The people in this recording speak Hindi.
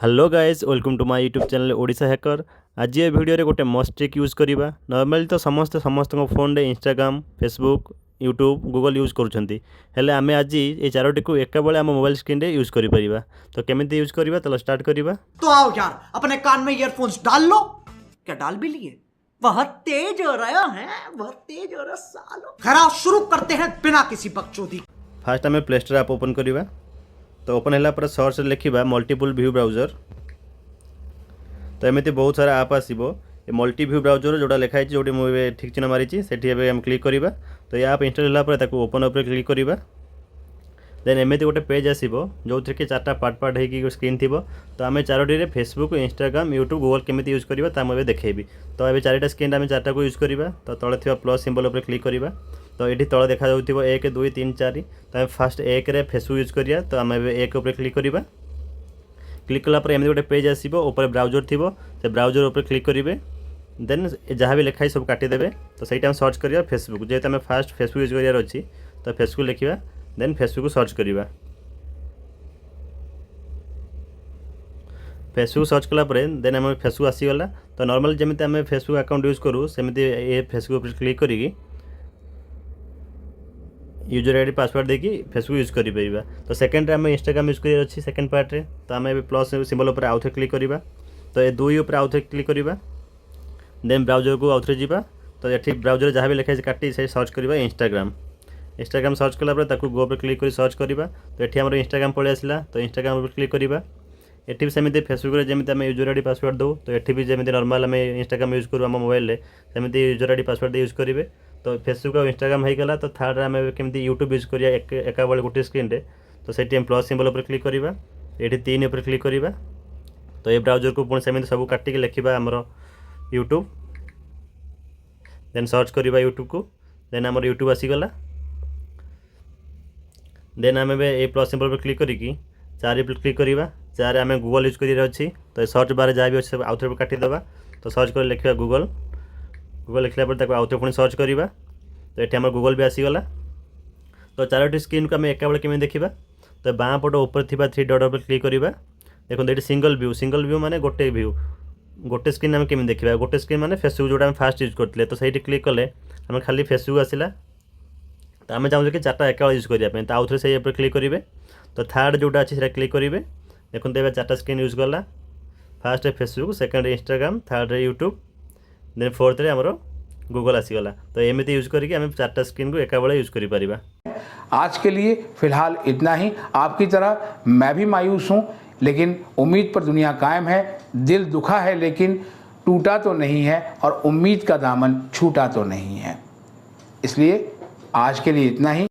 Hello guys, welcome to my YouTube channel Odisha hacker. आज ये वीडियो रे गोटे मस्ट ट्रिक यूज करिबा। नॉर्मली तो समस्त फोन रे Instagram, Facebook, YouTube, Google use करूछंती। हेले आमे आज ये चारोटी को एका बेले हम मोबाइल स्क्रीन रे यूज करि परिबा। तो केमिति यूज करिबा चलो स्टार्ट करिबा। तो आओ यार, अपने कान में ईयरफोन्स डाल लो। क्या डाल भी लिए? बहुत तेज हो रहा है, बहुत तेज हो रहा सालो। खैर शुरू करते हैं बिना किसी बकचोदी। फास्ट आमे प्ले स्टोर ऐप ओपन करिबा। तो ओपन हैला पर सर्च लिखिबा मल्टीपल व्यू ब्राउजर। तो एमती बहुत सारा आप आसो ये मल्टी व्यू ब्राउजर जोड़ा लिखाई जो मुझे ठीक चिन्ह मारी से क्लिक करवा। तो ये आप इंस्टॉल होगा ओपन उपर क्लिक करवा। देन एमती गोटे पेज आसो जो थी कि चार्टा पार्ट हो स्क्रीन थी। तो आम चारोटी फेसबुक, इंस्टाग्राम, यूट्यूब, गूगल केमी यूज करवा मुझे देखेबी। तो ये चारिटा स्क्रीन आम चार्टा को यूज करवा। तो तले थी प्लस सिंबल उपर क्लिक करवा। तो ये तले देखा 1 2 3 4। तो आम फास्ट 1 रे फेसबुक यूज करिया। तो आम 1 उपर क्लिक करवा। क्लिक कलापर एमती गोटे पेज आसो ऊपर ब्राउजर थी से ब्राउजर उपर क्लिक करेंगे। देन जहाँ भी लिखाई सब काटिदेवे। तो सही टाइम सर्च करिया फेसबुक, जेहेतु आम फास्ट फेसबुक यूज करार अच्छी। तो फेसबुक लिखा, देन फेसबुक सर्च करिया। फेसबुक सर्च कलापर देन आम फेसबुक आसीगला। तो नॉर्मल जमी आम फेसबुक अकाउंट यूज करूँ सेमती ये फेसबुक पर क्लिक करी यूजर आईडी पासवर्ड देकी फेसबुक यूज करें। तो सेकेंड आम इंस्टाग्राम यूज कर अच्छी सेकेंड पार्ट रे। तो आम प्लस सिंबल उपर आउ थे क्लिक करवा। तो ये 2 उपर आउ थे क्लिक करवा। देन ब्राउजर को आउ थे जावा। तो ये ब्राउजर जहाँ भी लिखाई काटी से सर्च करवा इंस्टाग्राम। इंस्टाग्राम सर्च कलापर गो पर क्लिक कर सर्च करवा। तो ये आम इंस्टाग्राम पलि आसला। तो इंस्टाग्राम पर क्लिक करवा। ये भी सेमती फेसबुक जमी आम यूजर आईडी पासवर्ड दो। तो ये भी जमी नॉर्मल आम इंस्टाग्राम यूज करूँ आम मोबाइल सेमती यूजर आईडी पासवर्ड यूज करेंगे। तो फेसबुक और इंस्टाग्राम होगला। तो थर्ड आम केमती यूट्यूब यूज करिया एका बेले गोटे स्क्रीन रे। तो से प्लस सिंबल उपर क्लिक करवा। ये 3 उपर क्लिक करवा। तो ये ब्राउजर को पुणी सेमती सब काटिक लिखा आमर यूट्यूब। देन सर्च करवा यूट्यूब को। देन आमर यूट्यूब आसीगला। देन आम ए प्लस सिंबल पर क्लिक करी 4 पर क्लिक करवा। 4 आम गूगल यूज कर अच्छी। तो सर्च बार जहाँ भी अच्छे आउ थे काटिदेवा। तो सर्च कर लिखा गूगल। गूगल लिखला पर आउ थे पुणी सर्च करवा। तो ये आम गूगल भी आसीगला। तो चारोटी स्क्रीन को आम एका बेले केमी देखा। तो बाँ पट ऊपर थी 3 डॉट पर क्लिक करवा। देखो ये सिंगल व्यू माने गोटे व्यू गोटे स्क्रीन आम केमी देखा। गोटे स्क्रीन माने फेसबुक जोटा आम फास्ट यूज करते। तो सही क्लिक कले आम खाली फेसबुक आसला। तो आम चाहूँ कि 4टा एका यूज करने। तो आउ थे से क्लिक करेंगे। तो थर्ड जोटा अच्छी से क्लिक करेंगे। देखो ये 4टा स्क्रीन यूज कला। First Facebook, second Instagram, third YouTube, then fourth आमर गूगल आसीगला। तो एमती यूज करके आम 4टा स्क्रीन को एका बेले यूज करें। आज के लिए फिलहाल इतना ही। आपकी तरह मैं भी मायूस हूँ, लेकिन उम्मीद पर दुनिया कायम है। दिल दुखा है लेकिन टूटा तो नहीं है, और उम्मीद का दामन छूटा तो नहीं है। इसलिए आज के लिए इतना ही।